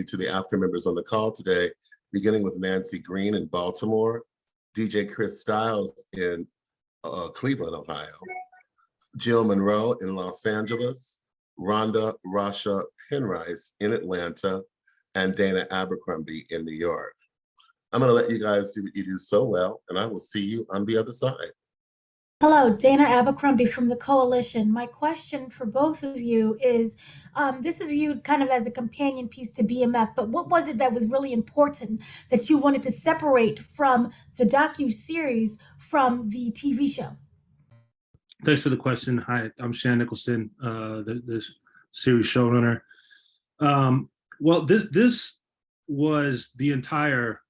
To the African members on the call today, beginning with Nancy Green in Baltimore, DJ Chris Styles in Cleveland, Ohio, Jill Monroe in Los Angeles, Rhonda Rasha Penrice in Atlanta, and Dana Abercrombie in New York. I'm gonna let you guys do what you do so well, and I will see you on the other side. Hello, Dana Abercrombie from the Coalition. My question for both of you is, this is viewed kind of as a companion piece to BMF, but what was it that was really important that you wanted to separate from the docu-series from the TV show? Thanks for the question. Hi, I'm Shan Nicholson, the series showrunner. Well, this was the entire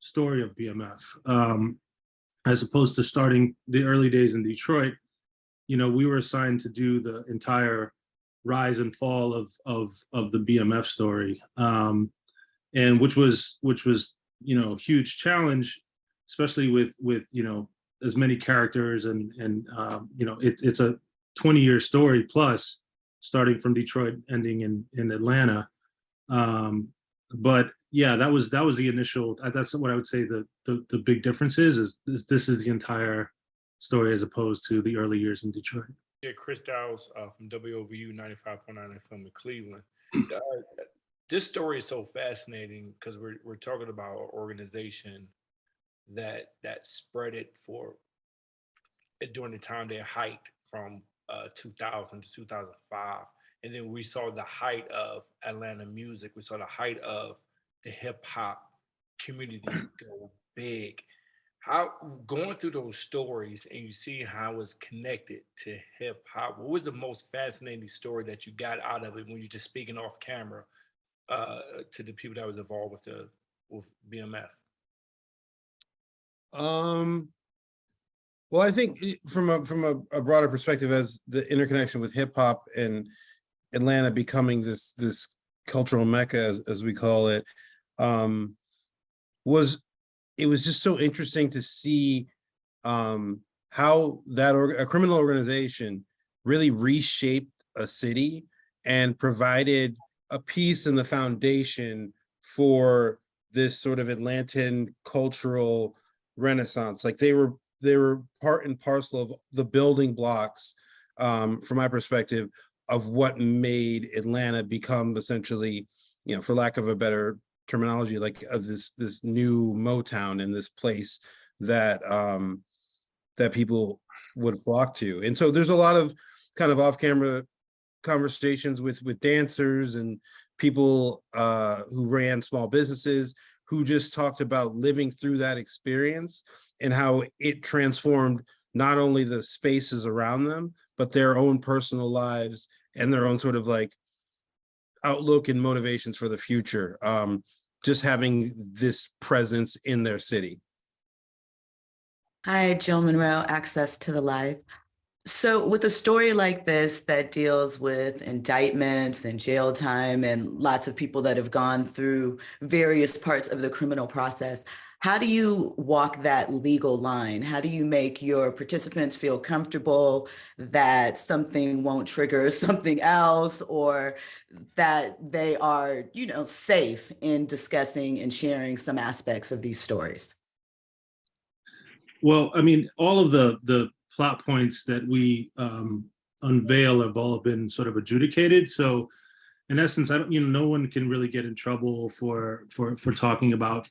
story of BMF. As opposed to starting the early days in Detroit, you know, we were assigned to do the entire rise and fall of the BMF story, and which was you know, huge challenge, especially with you know, as many characters and you know, it's a 20-year story plus, starting from Detroit, ending in Atlanta. But yeah, that was the initial. That's what I would say the big difference is this is the entire story as opposed to the early years in Detroit. Yeah, Chris Styles from WOVU 95.9 FM in Cleveland. This story is so fascinating because we're talking about an organization that spread it for during the time they hiked from 2000 to 2005. And then we saw the height of Atlanta music. We saw the height of the hip hop community go big. How, going through those stories and you see how it's connected to hip hop, what was the most fascinating story that you got out of it when you're just speaking off camera to the people that was involved with BMF? Well, I think from a broader perspective, as the interconnection with hip hop and Atlanta becoming this cultural mecca, as we call it, was just so interesting to see how a criminal organization really reshaped a city and provided a piece in the foundation for this sort of Atlantan cultural renaissance. Like they were part and parcel of the building blocks, from my perspective, of what made Atlanta become essentially, you know, for lack of a better terminology, like this new Motown and this place that that people would flock to. And so there's a lot of kind of off-camera conversations with dancers and people who ran small businesses who just talked about living through that experience and how it transformed not only the spaces around them, but their own personal lives and their own sort of like outlook and motivations for the future, just having this presence in their city. Hi, Jill Monroe, Access to the Live. So with a story like this that deals with indictments and jail time and lots of people that have gone through various parts of the criminal process, how do you walk that legal line? How do you make your participants feel comfortable that something won't trigger something else, or that they are, you know, safe in discussing and sharing some aspects of these stories? Well, I mean, all of the plot points that we unveil have all been sort of adjudicated. So in essence, no one can really get in trouble for talking about,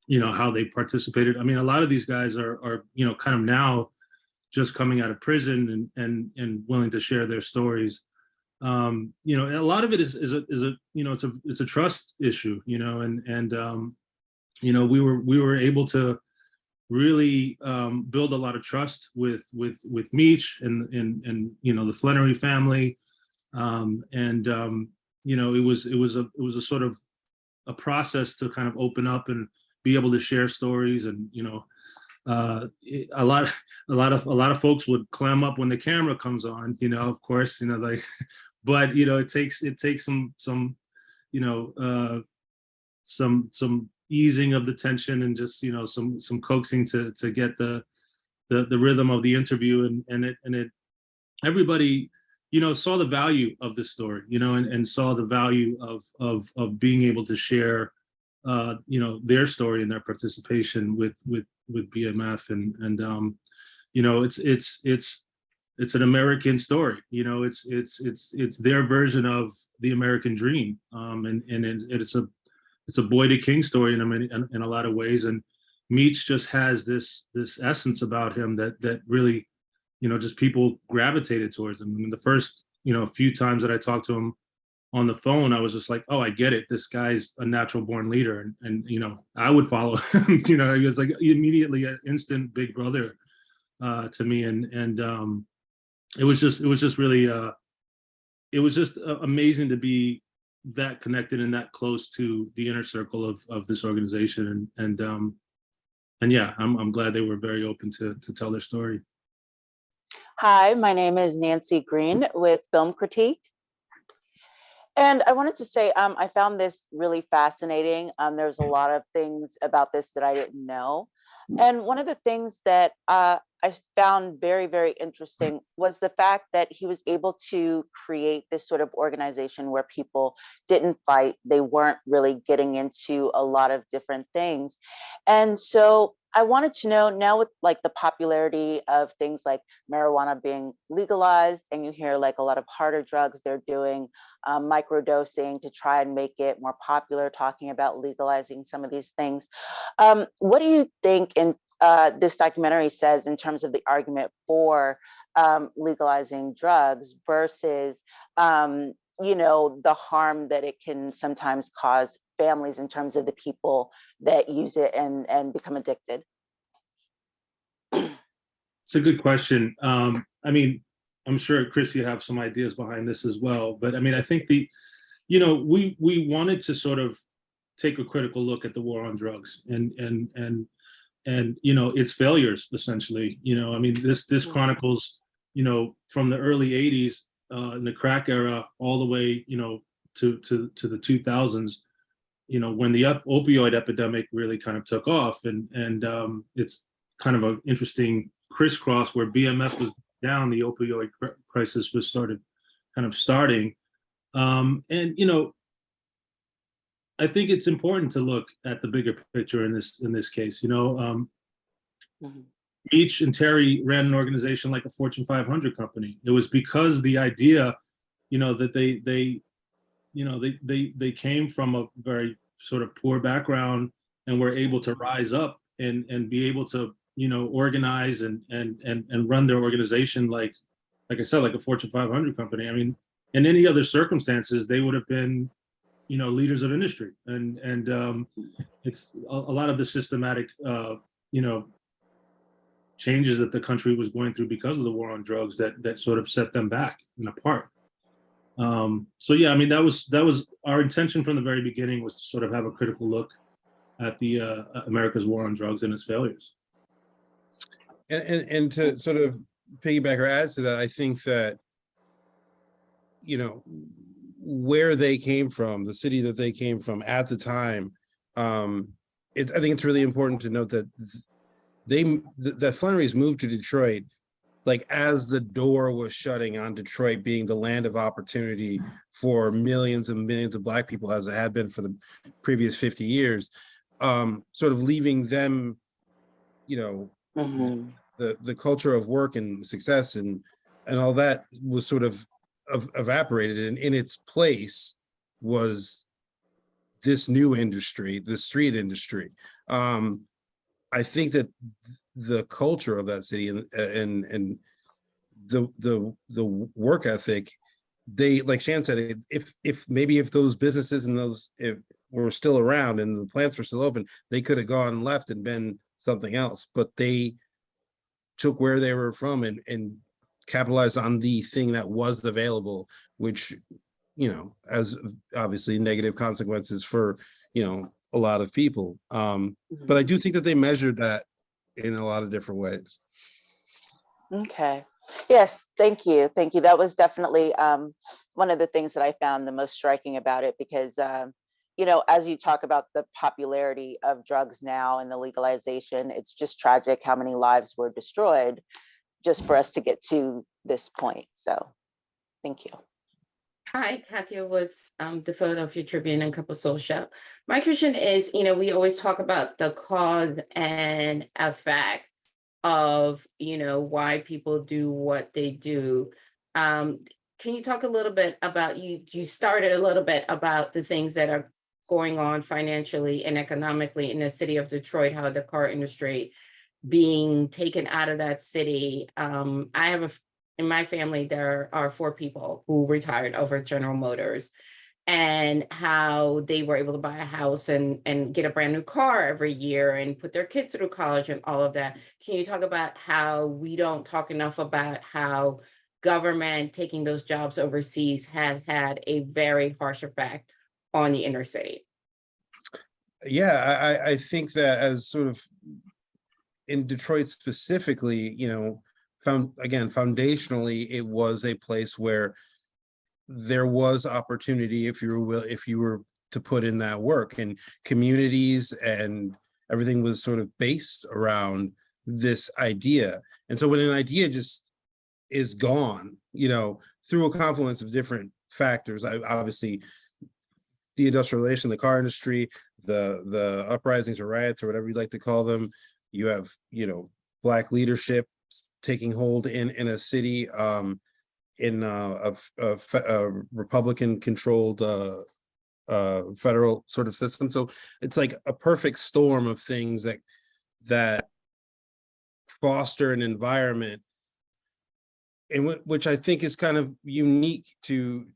you know, how they participated. I mean, a lot of these guys are you know, kind of now just coming out of prison and willing to share their stories. You know, and a lot of it is a you know, it's a trust issue, you know, and you know, we were able to really build a lot of trust with Meech and you know, the Flenory family, and you know, it was a sort of a process to kind of open up and be able to share stories. And you know, a lot of folks would clam up when the camera comes on, you know, of course, you know, like, but you know, it takes some you know, some easing of the tension and just, you know, some coaxing to get the rhythm of the interview, and it everybody, saw the value of the story, and saw the value of being able to share, their story and their participation with BMF, and it's an American story. It's their version of the American dream, and it's a boy to king story in a lot of ways. And Meech just has this essence about him that really, just people gravitated towards him. I mean, the first, few times that I talked to him on the phone, I was just like, oh, I get it. This guy's a natural born leader. And I would follow him. He was like immediately an instant big brother to me. And it was just really, it was just amazing to be that connected and that close to the inner circle of this organization. And yeah, I'm glad they were very open to tell their story. Hi, my name is Nancy Green with Film Critique. And I wanted to say, I found this really fascinating. There's a lot of things about this that I didn't know. And one of the things that I found very, very interesting was the fact that he was able to create this sort of organization where people didn't fight. They weren't really getting into a lot of different things. And so I wanted to know now, with like the popularity of things like marijuana being legalized, and you hear like a lot of harder drugs they're doing, microdosing to try and make it more popular, talking about legalizing some of these things. What do you think this documentary says in terms of the argument for legalizing drugs versus the harm that it can sometimes cause families in terms of the people that use it and become addicted? It's a good question. I mean, I'm sure, Chris, you have some ideas behind this as well. But I mean, I think we wanted to sort of take a critical look at the war on drugs and its failures, essentially. I mean, this chronicles, from the early 80s in the crack era all the way, to the 2000s, when the opioid epidemic really kind of took off, and it's kind of an interesting crisscross where BMF was down, the opioid crisis was starting. I think it's important to look at the bigger picture in this case. Meech and Terry ran an organization like a Fortune 500 company. It was because the idea, that they came from a very sort of poor background and were able to rise up and be able to organize and run their organization like I said, like a Fortune 500 company. I mean, in any other circumstances, they would have been leaders of industry, and it's a lot of the systematic changes that the country was going through because of the war on drugs that sort of set them back and apart. So yeah, I mean, that was our intention from the very beginning, was to sort of have a critical look at the America's war on drugs and its failures. And to sort of piggyback or add to that, I think that where they came from, the city that they came from at the time, I think it's really important to note that that Flenory's moved to Detroit like as the door was shutting on Detroit being the land of opportunity for millions and millions of Black people, as it had been for the previous 50 years, sort of leaving them, the culture of work and success and all that was sort of evaporated, and in its place was this new industry, the street industry. I think that the culture of that city and the work ethic, they, like Shan said, if those businesses and those were still around and the plants were still open, they could have gone left and been something else. But they took where they were from and capitalized on the thing that was available, which, has obviously negative consequences for, a lot of people. But I do think that they measured that in a lot of different ways. Okay. Yes, thank you. Thank you. That was definitely one of the things that I found the most striking about it, because, as you talk about the popularity of drugs now and the legalization, it's just tragic how many lives were destroyed just for us to get to this point. So Thank you. Hi, Kathy Woods, the Philadelphia Tribune and Couple Soul Show. My question is, we always talk about the cause and effect of, why people do what they do. Can you talk a little bit about, you started a little bit about the things that are going on financially and economically in the city of Detroit, how the car industry being taken out of that city. I have in my family, there are 4 people who retired over General Motors, and how they were able to buy a house and get a brand new car every year and put their kids through college and all of that. Can you talk about how we don't talk enough about how government taking those jobs overseas has had a very harsh effect on the inner city? Yeah, I think that as sort of in Detroit specifically, foundationally, it was a place where there was opportunity if you were to put in that work, and communities and everything was sort of based around this idea. And so when an idea just is gone, through a confluence of different factors, obviously the industrialization, the car industry, the uprisings or riots or whatever you'd like to call them, you have, Black leadership taking hold in a city, in a Republican-controlled federal sort of system. So it's like a perfect storm of things that foster an environment, in which I think is kind of unique to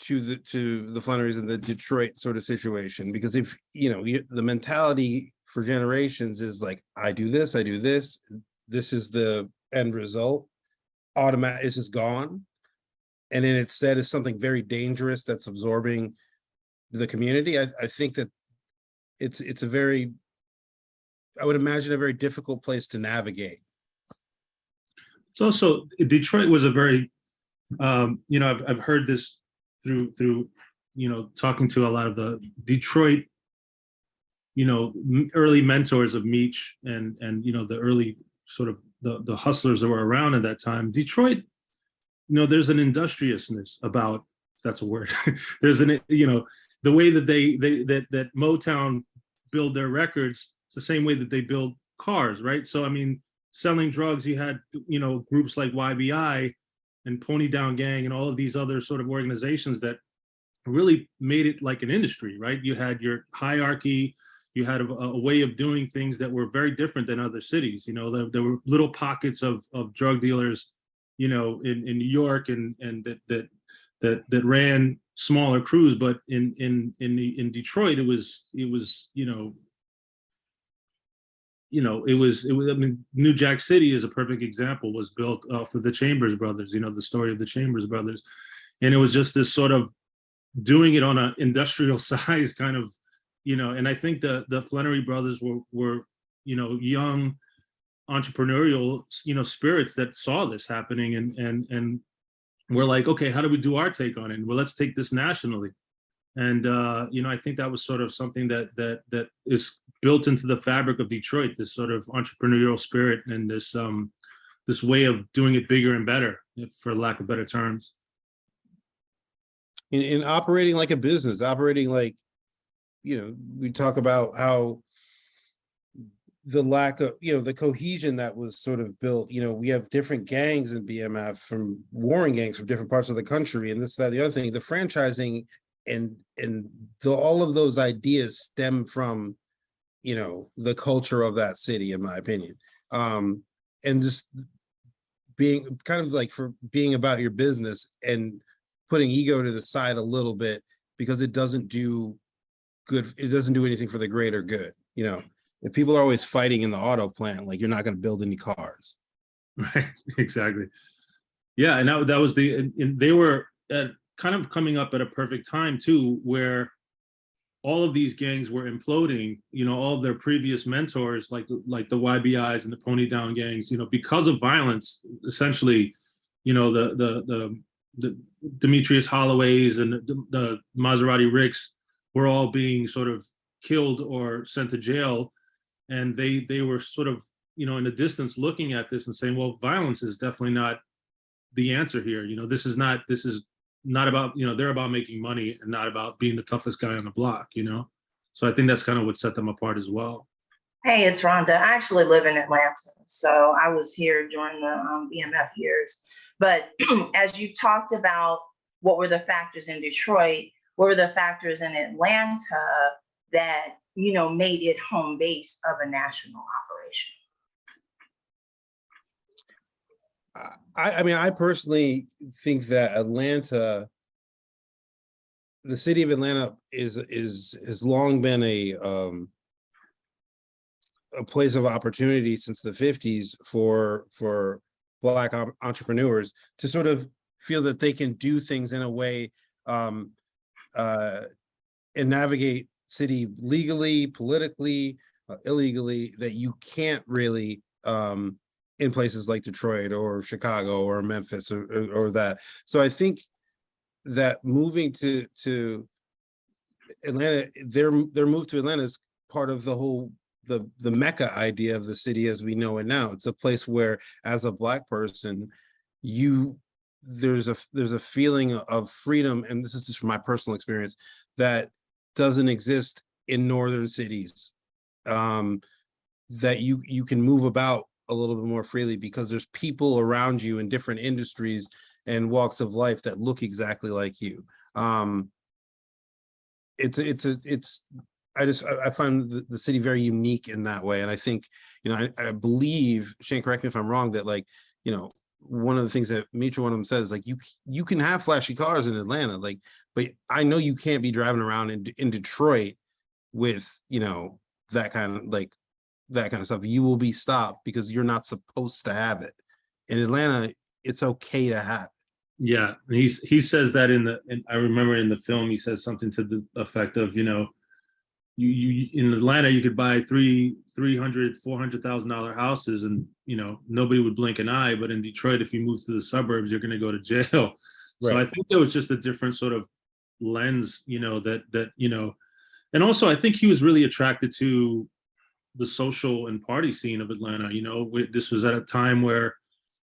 the Flenorys and the Detroit sort of situation, because if the mentality for generations is like, I do this, this is the end result, automatic, it's just gone. And then instead is something very dangerous that's absorbing the community. I think that it's a very, I would imagine, a very difficult place to navigate. It's also, Detroit was a very, I've heard this through talking to a lot of the Detroit, early mentors of Meech and the early sort of the hustlers that were around at that time. Detroit, there's an industriousness about, if that's a word, there's the way that that Motown build their records, it's the same way that they build cars, right? So, I mean, selling drugs, you had, groups like YBI and Pony Down Gang and all of these other sort of organizations that really made it like an industry, right? You had your hierarchy, you had a way of doing things that were very different than other cities. There were little pockets of drug dealers, in New York and that ran smaller crews, but in Detroit, it was I mean, New Jack City is a perfect example, was built off of the Chambers brothers, the story of the Chambers brothers. And it was just this sort of doing it on an industrial size kind of, and I think the Flenory brothers were young entrepreneurial, spirits that saw this happening and we're like, okay, how do we do our take on it? Well, let's take this nationally. And I think that was sort of something that is built into the fabric of Detroit, this sort of entrepreneurial spirit and this way of doing it bigger and better, for lack of better terms. In operating like a business, operating like, we talk about how the lack of, the cohesion that was sort of built, we have different gangs in BMF, from warring gangs from different parts of the country, and this, that, the other thing, the franchising and all of those ideas stem from, the culture of that city, in my opinion. And just being kind of like, for being about your business and putting ego to the side a little bit, because it doesn't do anything for the greater good. If people are always fighting in the auto plant, like, you're not going to build any cars. Right, exactly. Yeah, and that was they were kind of coming up at a perfect time too, where all of these gangs were imploding. All of their previous mentors, like the YBIs and the Pony Down gangs, because of violence, essentially, the Demetrius Holloways and the Maserati Ricks were all being sort of killed or sent to jail. And they were sort of, in the distance looking at this and saying, well, violence is definitely not the answer here. This is not about, they're about making money and not about being the toughest guy on the block, So I think that's kind of what set them apart as well. Hey, it's Rhonda. I actually live in Atlanta, so I was here during the BMF years. But as you talked about what were the factors in Detroit, what were the factors in Atlanta that, made it home base of a national operation? I mean, I personally think that the city of Atlanta has long been a place of opportunity since the 50s for Black entrepreneurs to sort of feel that they can do things in a way and navigate city legally, politically, illegally, that you can't really in places like Detroit or Chicago or Memphis or that. So I think that moving to Atlanta, their move to Atlanta is part of the whole the Mecca idea of the city as we know it now. It's a place where, as a Black person, there's a feeling of freedom, and this is just from my personal experience, that doesn't exist in northern cities. That you can move about a little bit more freely because there's people around you in different industries and walks of life that look exactly like you. I find the city very unique in that way. And I think, I believe, Shane, correct me if I'm wrong, that one of the things that Meech, one of them says, you can have flashy cars in Atlanta, but I know you can't be driving around in Detroit with, that kind of stuff. You will be stopped because you're not supposed to have it. In Atlanta, it's okay to have it. Yeah, he says that I remember in the film, he says something to the effect of, you in Atlanta, you could buy $400,000 houses and, nobody would blink an eye. But in Detroit, if you move to the suburbs, you're going to go to jail. So I think there was just a different sort of lens, and also I think he was really attracted to the social and party scene of Atlanta. This was at a time where,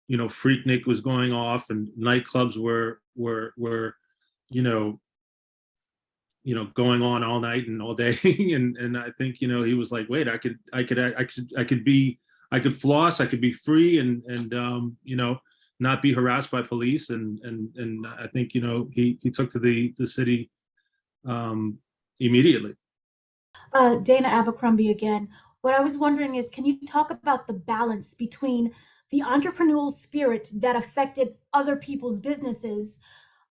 Freaknik was going off and nightclubs were going on all night and all day. and I think, he was like, wait, I could floss, I could be free and not be harassed by police. And I think, he took to the city immediately. Dana Abercrombie again. What I was wondering is, can you talk about the balance between the entrepreneurial spirit that affected other people's businesses,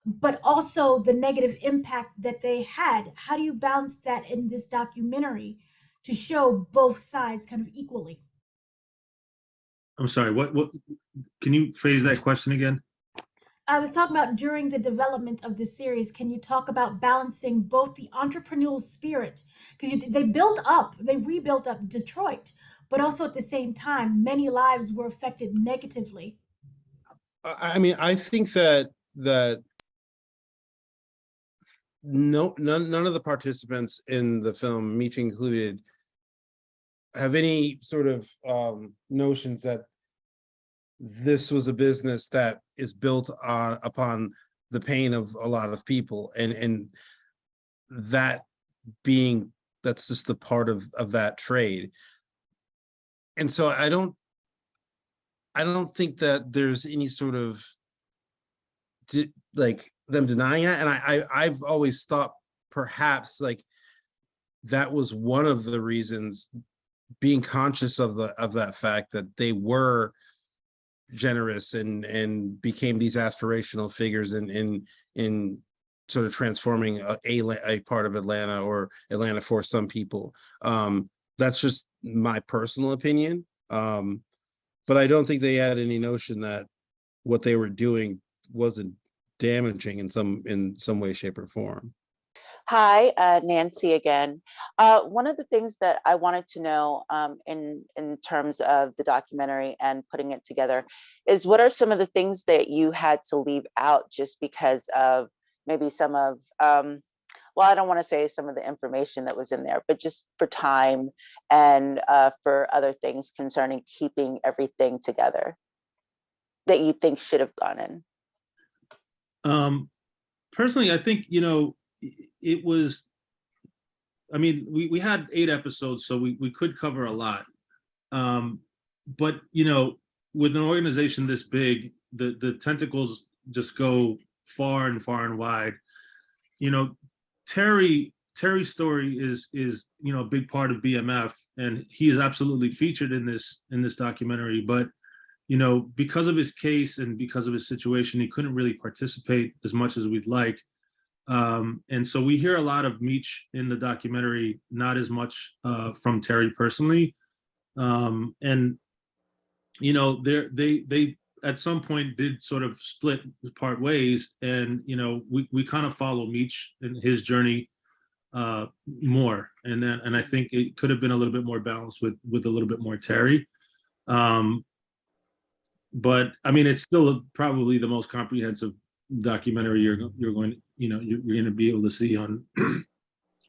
but also the negative impact that they had? How do you balance that in this documentary to show both sides kind of equally? I'm sorry, what can you phrase that question again? I was talking about during the development of this series, can you talk about balancing both the entrepreneurial spirit, because they rebuilt up Detroit, but also at the same time, many lives were affected negatively. I mean, I think that none of the participants in the film, Meech included, have any sort of notions that this was a business that is built upon the pain of a lot of people, and that's just the part of that trade. And so I don't think that there's any sort of them denying that. And I've always thought perhaps that was one of the reasons, being conscious of that fact that they were generous and became these aspirational figures in sort of transforming a part of Atlanta, or Atlanta for some people. That's just my personal opinion. But I don't think they had any notion that what they were doing wasn't damaging in some way, shape, or form. Hi, Nancy again. One of the things that I wanted to know in terms of the documentary and putting it together is, what are some of the things that you had to leave out just because of maybe some of, well, I don't want to say some of the information that was in there, but just for time and for other things concerning keeping everything together that you think should have gone in? personally, I think, it was, I mean, we had 8 episodes, so we could cover a lot. But, with an organization this big, the tentacles just go far and far and wide. Terry's story is a big part of BMF, and he is absolutely featured in this documentary. But because of his case and because of his situation, he couldn't really participate as much as we'd like. And so we hear a lot of Meech in the documentary, not as much from Terry personally. And they at some point did sort of split part ways, and we kind of follow Meech in his journey more, and I think it could have been a little bit more balanced with a little bit more Terry. But I mean, it's still probably the most comprehensive documentary you're going to be able to see on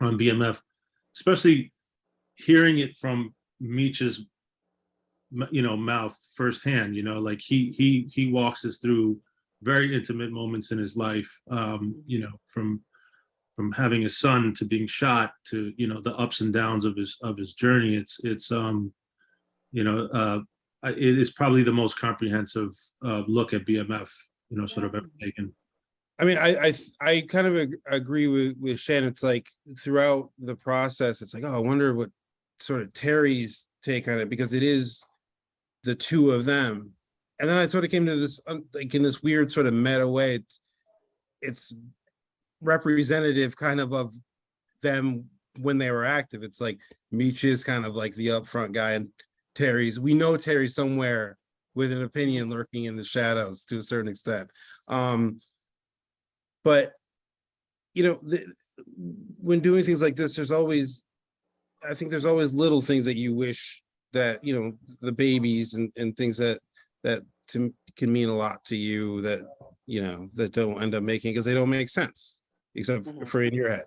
on BMF, especially hearing it from Meech's mouth firsthand. Like he walks us through very intimate moments in his life, from having a son to being shot to the ups and downs of his journey. It is probably the most comprehensive look at BMF sort of ever taken. I mean, I kind of agree with Shan. It's like throughout the process, it's like, oh, I wonder what sort of Terry's take on it, because it is the two of them. And then I sort of came to this, like in this weird sort of meta way, it's representative kind of them when they were active. It's like Meech is kind of like the upfront guy, and we know Terry's somewhere with an opinion lurking in the shadows to a certain extent. But when doing things like this, I think there's always little things that you wish that the babies and things that can mean a lot to you that that don't end up making, because they don't make sense except for in your head.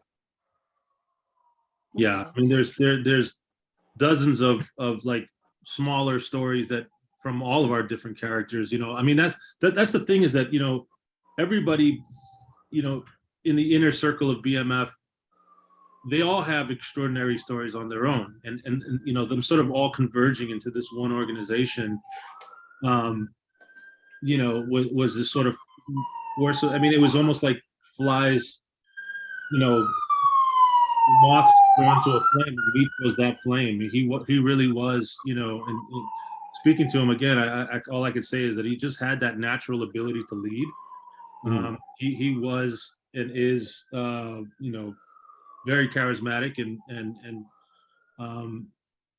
Yeah, I mean, there's dozens of like smaller stories that from all of our different characters. I mean, that's the thing, is that everybody in the inner circle of BMF, they all have extraordinary stories on their own, and them sort of all converging into this one organization was this sort of force. I mean, it was almost like flies, moths drawn to a flame. Meech was that flame. He really was, and speaking to him again, I all I could say is that he just had that natural ability to lead. He was and is very charismatic, and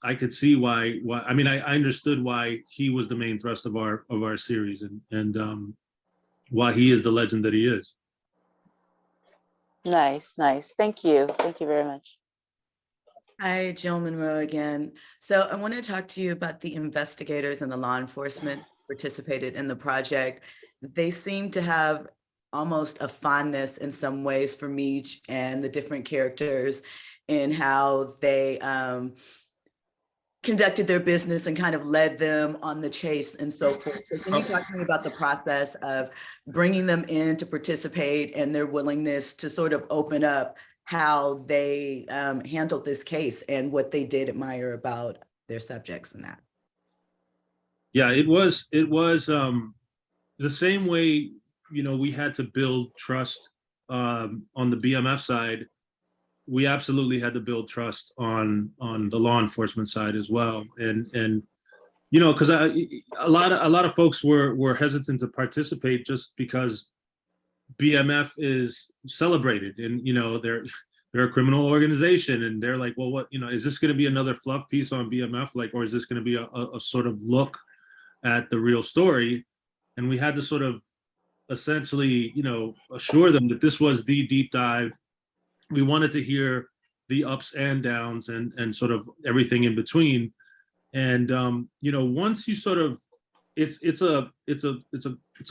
I could see why I mean, I understood why he was the main thrust of our series, and why he is the legend that he is. Nice. Thank you very much. Hi, Jill Monroe again. So I want to talk to you about the investigators and the law enforcement participated in the project. They seem to have almost a fondness in some ways for Meech and the different characters, in how they conducted their business and kind of led them on the chase and so forth. So can you talk to me about the process of bringing them in to participate and their willingness to sort of open up how they handled this case and what they did admire about their subjects and that? Yeah, it was the same way, we had to build trust on the BMF side. We absolutely had to build trust on the law enforcement side as well, and because a lot of folks were hesitant to participate just because BMF is celebrated, and they're a criminal organization, and they're like, well, what is this going to be another fluff piece on BMF, like, or is this going to be a sort of look at the real story? And we had to sort of essentially assure them that this was the deep dive. We wanted to hear the ups and downs and sort of everything in between. And once you sort of, it's a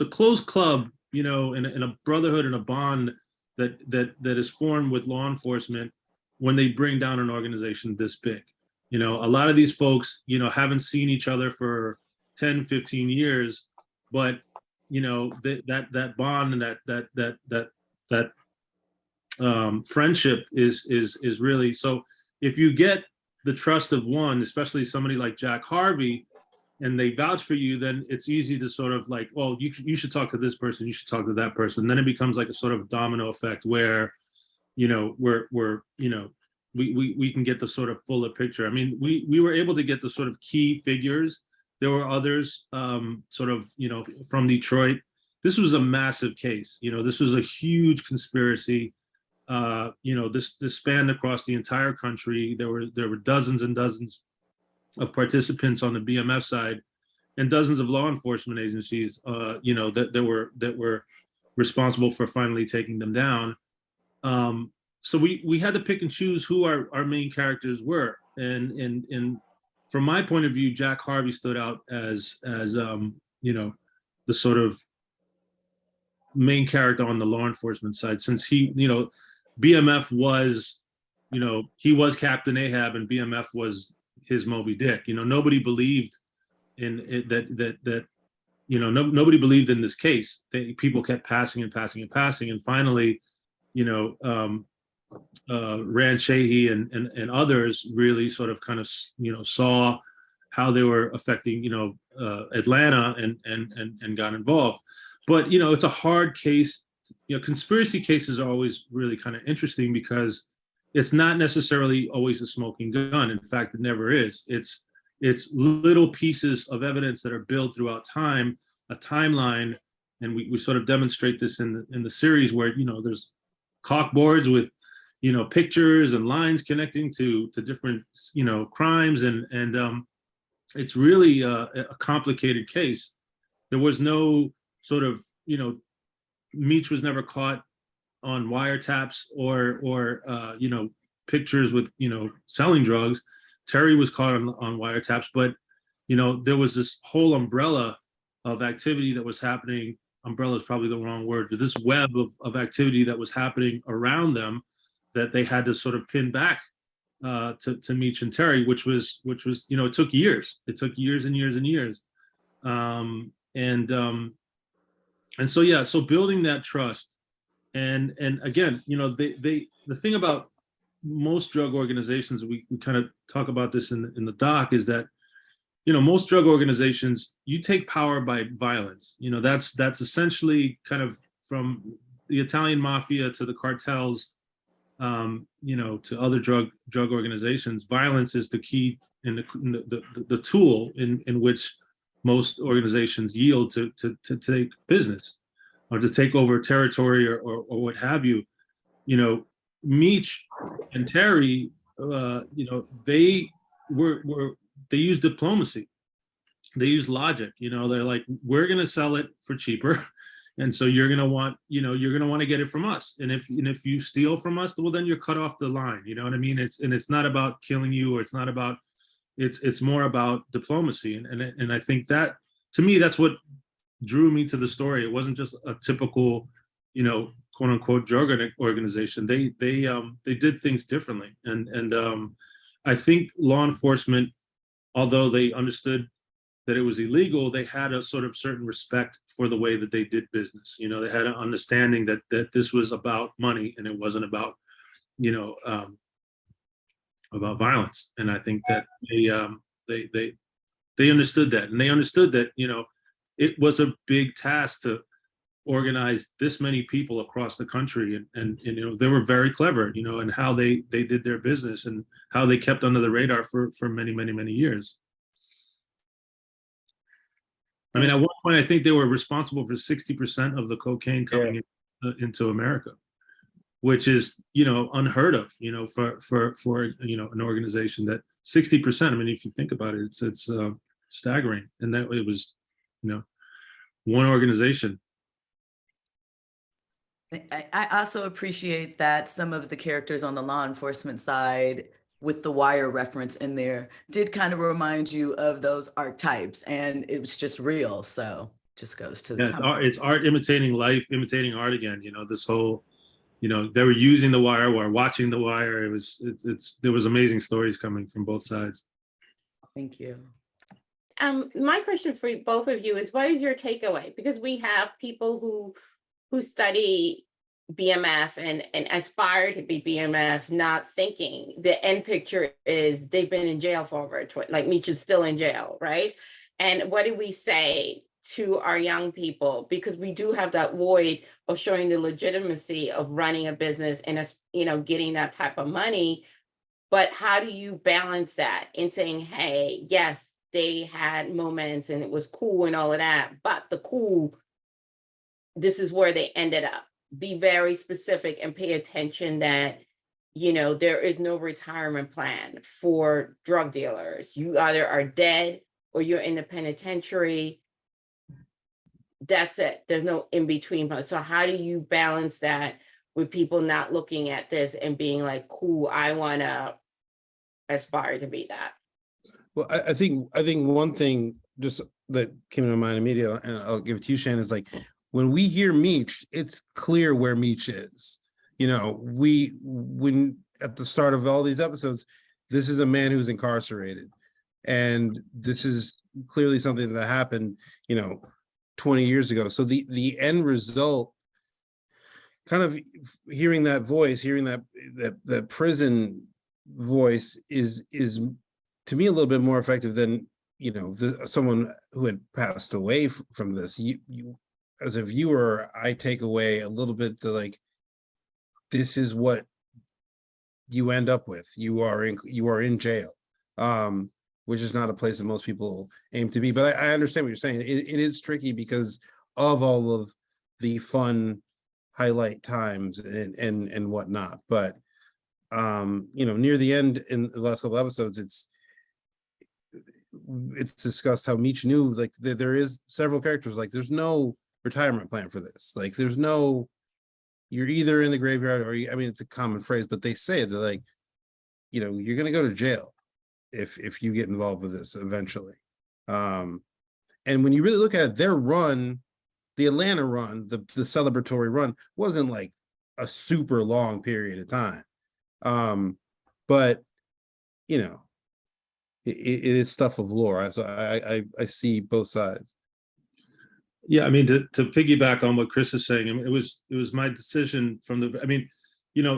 closed club, in a brotherhood and a bond that is formed with law enforcement when they bring down an organization this big. A lot of these folks, haven't seen each other for 10, 15 years, but that bond and that friendship is really, so if you get the trust of one, especially somebody like Jack Harvey, and they vouch for you, then it's easy to sort of like, well, you should talk to this person, you should talk to that person. Then it becomes like a sort of domino effect where, you know, we can get the sort of fuller picture. I mean, we were able to get the sort of key figures. There were others sort of, you know, from Detroit. This was a massive case. You know, this was a huge conspiracy. You know, this spanned across the entire country. There were dozens and dozens of participants on the BMF side, and dozens of law enforcement agencies, you know, that were responsible for finally taking them down. So we had to pick and choose who our main characters were, and from my point of view, Jack Harvey stood out as you know, the sort of main character on the law enforcement side, since he, you know, BMF was, you know, he was Captain Ahab and BMF was his Moby Dick. You know, nobody believed in it, that you know, nobody believed in this case. People kept passing and finally, you know, Rand Shahi and others really sort of kind of, you know, saw how they were affecting, you know, Atlanta and got involved. But, you know, it's a hard case. You know, conspiracy cases are always really kind of interesting because it's not necessarily always a smoking gun. In fact, it never is. It's little pieces of evidence that are built throughout time, a timeline, and we sort of demonstrate this in the series where, you know, there's corkboards with, you know, pictures and lines connecting to different, you know, crimes, and it's really a complicated case. There was no sort of, you know, Meech was never caught on wiretaps or you know, pictures with, you know, selling drugs. Terry was caught on wiretaps, but, you know, there was this whole umbrella of activity that was happening. Umbrella is probably the wrong word, but this web of activity that was happening around them that they had to sort of pin back to Meech and Terry, which was, you know, it took years. It took years and years and years. And so, yeah, so building that trust. And again, you know, the thing about most drug organizations, we kind of talk about this in the doc, is that, you know, most drug organizations, you take power by violence. You know, that's essentially kind of from the Italian mafia to the cartels, you know, to other drug organizations. Violence is the key and the tool in which most organizations yield to take business or to take over territory or what have you. You know, Meech and Terry, you know, they used diplomacy. They used logic. You know, they're like, we're going to sell it for cheaper. And so you're going to want, you know, you're going to want to get it from us. And if you steal from us, well, then you're cut off the line. You know what I mean? It's not about killing you, or it's not about, it's more about diplomacy. And I think that, to me, that's what drew me to the story. It wasn't just a typical, you know, quote unquote drug organization. They did things differently. And I think law enforcement, although they understood that it was illegal, they had a sort of certain respect for the way that they did business. You know, they had an understanding that this was about money and it wasn't about, you know, about violence. And I think that they understood that, and they understood that, you know, it was a big task to organize this many people across the country, and you know, they were very clever, you know, in how they did their business and how they kept under the radar for many years. I mean, at one point, I think they were responsible for 60% of the cocaine coming into America, which is, you know, unheard of, you know, for you know, an organization that 60%. I mean, if you think about it, it's staggering, and that it was, you know, one organization. I also appreciate that some of the characters on the law enforcement side, with the Wire reference in there, did kind of remind you of those archetypes, and it was just real. So just goes to the it's art imitating life, imitating art again. You know, this whole, you know, they were using the Wire or watching the Wire. There was amazing stories coming from both sides. Thank you. My question for both of you is, what is your takeaway? Because we have people who study BMF and aspire to be BMF, not thinking the end picture is they've been in jail for over like Meech is still in jail, right? And what do we say to our young people? Because we do have that void of showing the legitimacy of running a business and getting that type of money. But how do you balance that in saying, hey, yes, they had moments and it was cool and all of that, but this is where they ended up. Be very specific and pay attention that, there is no retirement plan for drug dealers. You either are dead or you're in the penitentiary. That's it. There's no in between. So how do you balance that with people not looking at this and being like, cool, I want to aspire to be that? Well, I think one thing just that came to my mind immediately, and I'll give it to you, Shan, is like, when we hear Meech, it's clear where Meech is. When at the start of all these episodes, this is a man who's incarcerated. And this is clearly something that happened, 20 years ago. So the end result, kind of hearing that voice, hearing that prison voice is to me a little bit more effective than, someone who had passed away from this. You as a viewer, I take away a little bit this is what you end up with. You are in jail, which is not a place that most people aim to be. But I understand what you're saying. It is tricky because of all of the fun highlight times and whatnot. But near the end in the last couple episodes, it's discussed how Meech knew there is several characters, there's no retirement plan for this. There's no, you're either in the graveyard or it's a common phrase, but they say it, they're you're going to go to jail if you get involved with this eventually. And when you really look at it, their run, the Atlanta run, the celebratory run, wasn't a super long period of time. But it is stuff of lore. So I see both sides. Yeah, to piggyback on what Chris is saying, it was my decision from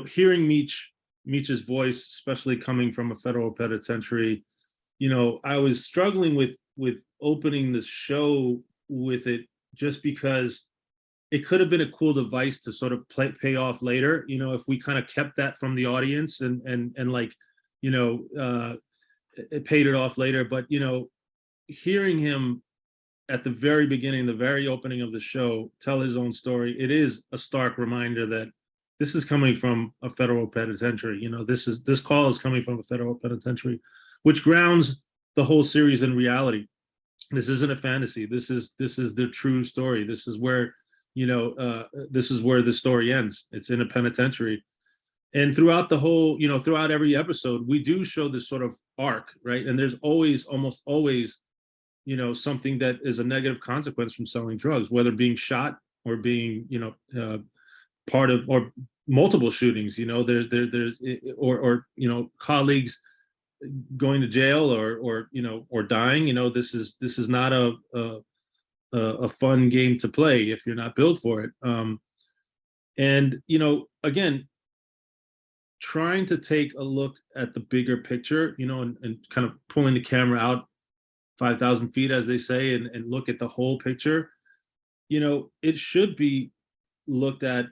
hearing Meech's voice, especially coming from a federal penitentiary, I was struggling with opening the show with it, just because it could have been a cool device to sort of pay off later, if we kind of kept that from the audience and it paid it off later. But hearing him at the very beginning, the very opening of the show, tell his own story, it is a stark reminder that this is coming from a federal penitentiary. This call is coming from a federal penitentiary, which grounds the whole series in reality. This isn't a fantasy. This is the true story. This is where the story ends. It's in a penitentiary. And throughout the whole, throughout every episode, we do show this sort of arc, right? And there's almost always, something that is a negative consequence from selling drugs, whether being shot or being, part of, or multiple shootings, there's colleagues going to jail or dying. This is not a fun game to play if you're not built for it. And again, trying to take a look at the bigger picture, and kind of pulling the camera out 5,000 feet, as they say, and look at the whole picture. It should be looked at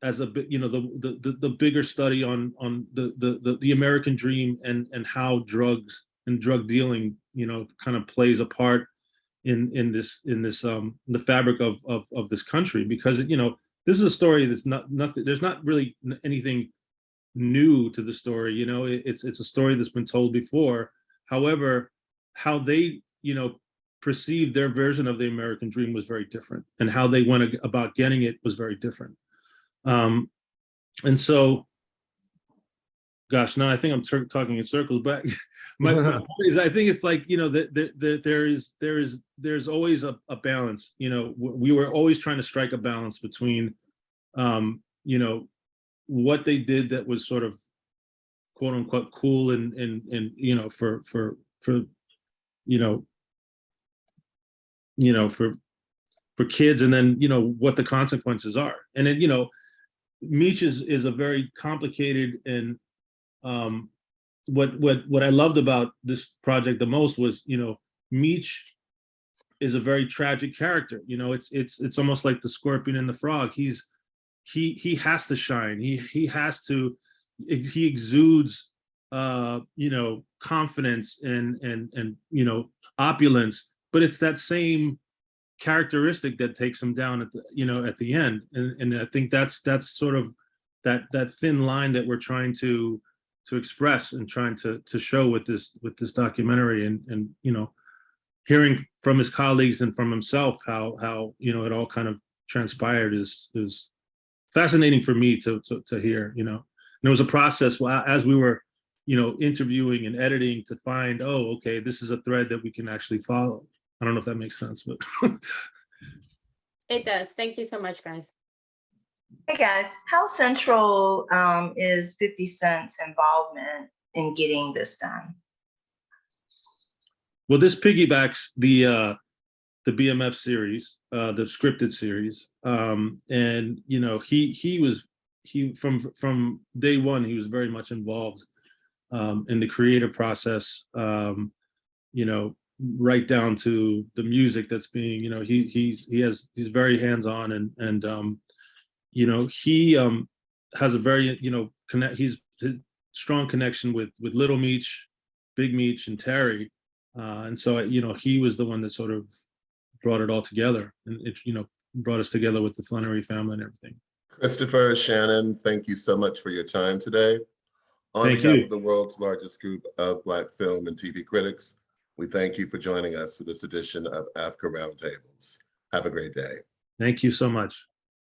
as a bit, the bigger study on the American dream and how drugs and drug dealing, kind of plays a part in the fabric of this country, because this is a story that's nothing. There's not really anything new to the story. It's a story that's been told before. However, how they perceived their version of the American dream was very different, and how they went about getting it was very different. And so, gosh, now I think I'm talking in circles, but my point is, I think it's there's always a balance. We were always trying to strike a balance between what they did that was sort of quote unquote cool and for kids, and then what the consequences are. And then Meech is a very complicated, and what I loved about this project the most was, Meech is a very tragic character. It's almost like the scorpion and the frog. He has to shine. He has to. He exudes, confidence and opulence. But it's that same characteristic that takes him down at the end. And I think that's sort of that thin line that we're trying to express and trying to show with this documentary, and hearing from his colleagues and from himself how it all kind of transpired is fascinating for me to hear. And it was a process as we were interviewing and editing to find, oh, okay, this is a thread that we can actually follow. I don't know if that makes sense, but It does. Thank you so much, guys. Hey guys, how central is 50 Cent's involvement in getting this done? well, this piggybacks the BMF series, the scripted series, and he from day one he was very much involved in the creative process. Right down to the music that's being, he's very hands-on, and he has a very his strong connection with Little Meech, Big Meech, and Terry, and so he was the one that sort of brought it all together, and it brought us together with the Flenory family and everything. Christopher, Shannon, thank you so much for your time today. On Thank behalf you. of the world's largest group of Black film and TV critics, we thank you for joining us for this edition of Africa Roundtables. Have a great day. Thank you so much.